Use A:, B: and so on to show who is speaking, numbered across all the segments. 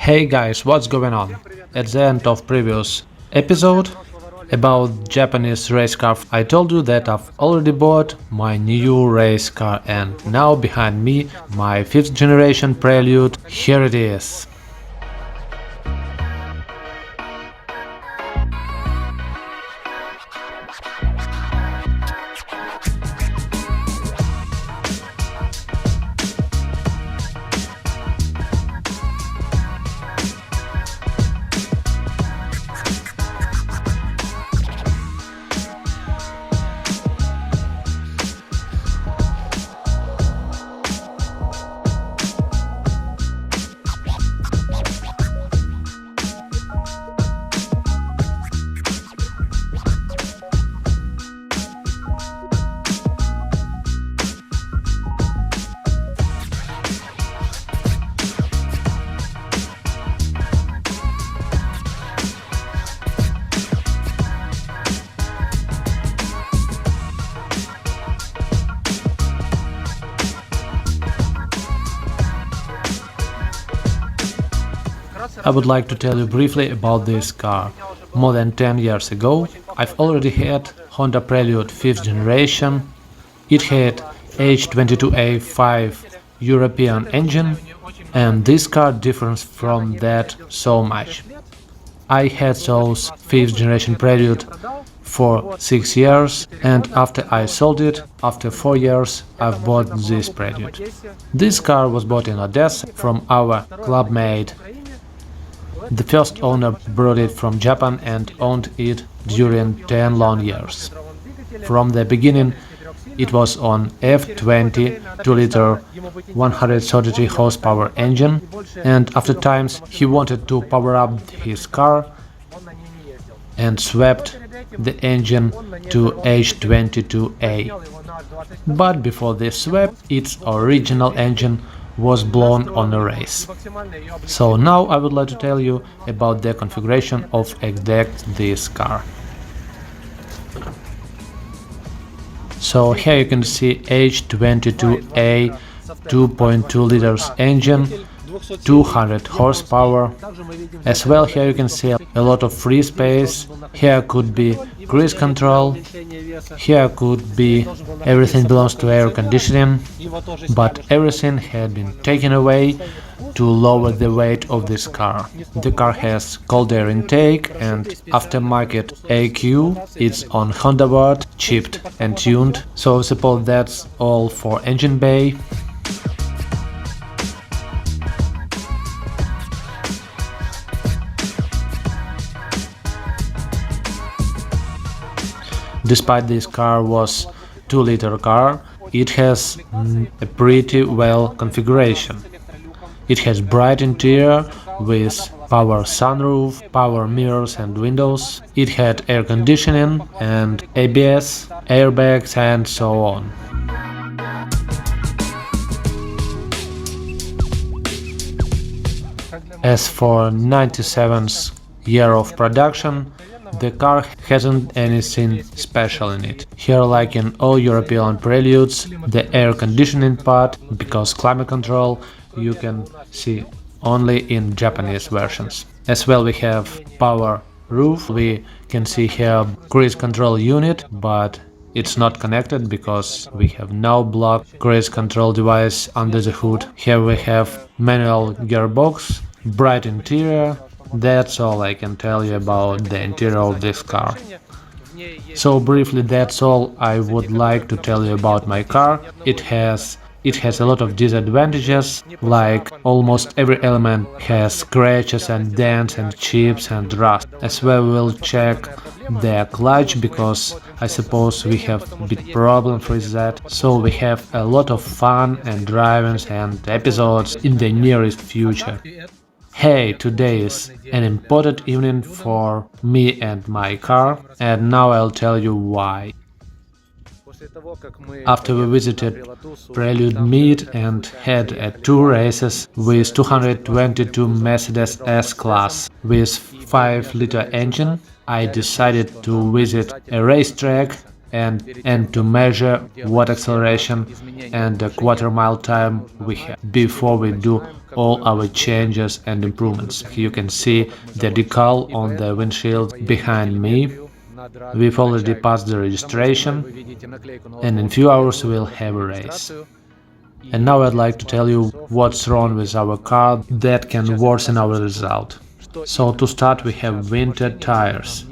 A: Hey guys, what's going on? At the end of previous episode about Japanese race car, I told you that I've already bought my new race car and now behind me my 5th generation Prelude. Here it is. I would like to tell you briefly about this car. More than 10 years ago, I've already had Honda Prelude 5th generation. It had H22A5 European engine, and this car differs from that so much. I had those 5th generation Prelude for 6 years, and after I sold it, after 4 years, I've bought this Prelude. This car was bought in Odessa from our clubmate. The first owner brought it from Japan and owned it during 10 long years. From the beginning, it was on F20 2-liter 133 horsepower engine, and after times he wanted to power up his car and swapped the engine to H22A. But before this swap, its original engine was blown on a race. So now I would like to tell you about the configuration of exact this car. So here you can see H22A 2.2 liters engine, 200 horsepower. As well, here you can see a lot of free space. Here could be cruise control. Here could be everything belongs to air conditioning, but everything had been taken away to lower the weight of this car. The car has cold air intake and aftermarket AQ. It's on Honda board, chipped and tuned. So I suppose that's all for engine bay. Despite this car was 2-liter car, it has a pretty well configuration. It has bright interior with power sunroof, power mirrors and windows. It had air conditioning and ABS, airbags and so on. As for 97th year of production, the car hasn't anything special in it. Here, like in all European Preludes, the air conditioning part, because climate control, you can see only in Japanese versions. As well, we have power roof. We can see here cruise control unit, but it's not connected because we have no block cruise control device under the hood. Here we have manual gearbox, bright interior. That's all I can tell you about the interior of this car. So briefly, that's all I would like to tell you about my car. It has a lot of disadvantages, like almost every element has scratches and dents and chips and rust. As well, we'll check the clutch because I suppose we have a big problem with that. So we have a lot of fun and drivings and episodes in the nearest future. Hey, today is an important evening for me and my car, and now I'll tell you why. After we visited Prelude Meet and had 2 races with 222 Mercedes S-Class with 5-liter engine, I decided to visit a racetrack and to measure what acceleration and the quarter-mile time we have before we do all our changes and improvements. You can see the decal on the windshield behind me. We've already passed the registration, and in few hours we'll have a race. And now I'd like to tell you what's wrong with our car that can worsen our result. So to start, we have winter tires.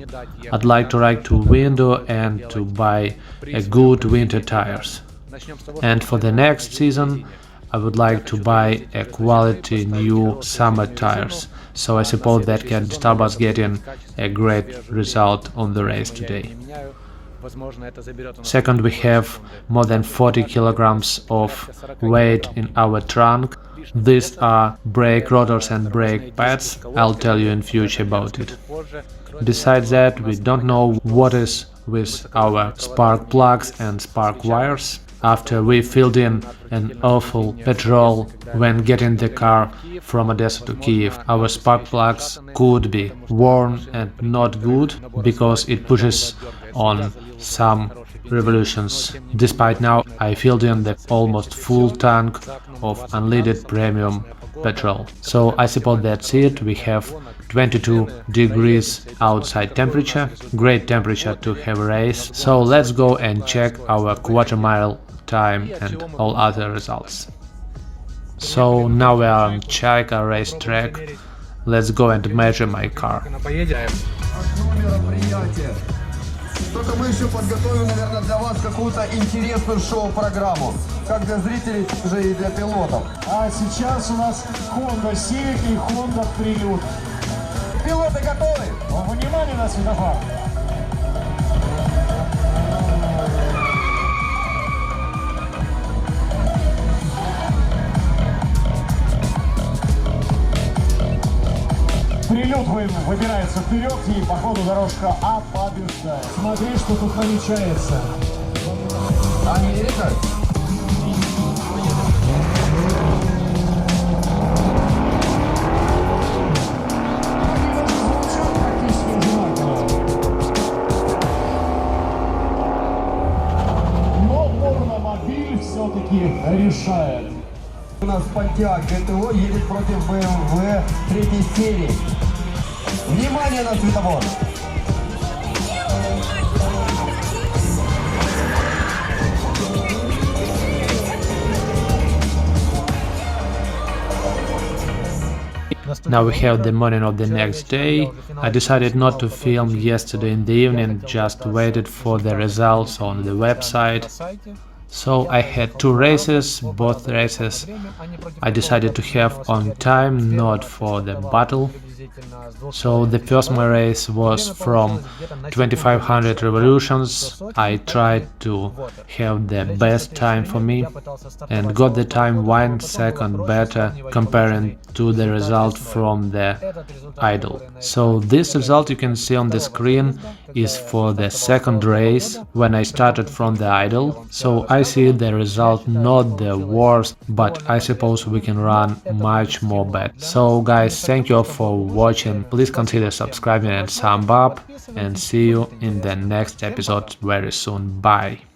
A: I'd like to write to window and to buy a good winter tires. And for the next season, I would like to buy a quality new summer tires. So I suppose that can stop us getting a great result on the race today. Second, we have more than 40 kilograms of weight in our trunk. These are brake rotors and brake pads. I'll tell you in future about it. Besides that, we don't know what is with our spark plugs and spark wires. After we filled in an awful petrol when getting the car from Odessa to Kiev, our spark plugs could be worn and not good because it pushes on some revolutions. Despite now, I filled in the almost full tank of unleaded premium petrol. So I suppose that's it. We have 22 degrees outside temperature, great temperature to have a race. So let's go and check our quarter-mile time and all other results. So now we are on Chaika racetrack. Let's go and measure my car.
B: Только мы еще подготовим, наверное, для вас какую-то интересную шоу-программу, как для зрителей, так же и для пилотов.
C: А сейчас у нас Honda Civic и Honda Prelude.
B: Пилоты готовы?
C: Внимание на светофор. Прилюд выбирается вперед, и по ходу дорожка побеждает. Смотри, что тут намечается.
B: Америка?
C: Но порномобиль все-таки решает.
B: У нас Pontiac ГТО едет против BMW 3 серии. Внимание на светофор!
A: Now we have the morning of the next day. I decided not to film yesterday in the evening, just waited for the results on the website. So I had two races, both races I decided to have on time, not for the battle. So the first my race was from 2500 revolutions. I tried to have the best time for me and got the time 1 second better comparing to the result from the idle. So this result you can see on the screen is for the second race when I started from the idle. So I see the result not the worst, but I suppose we can run much more better. So guys, thank you all for watching. Please consider subscribing and thumb up, and see you in the next episode very soon. Bye.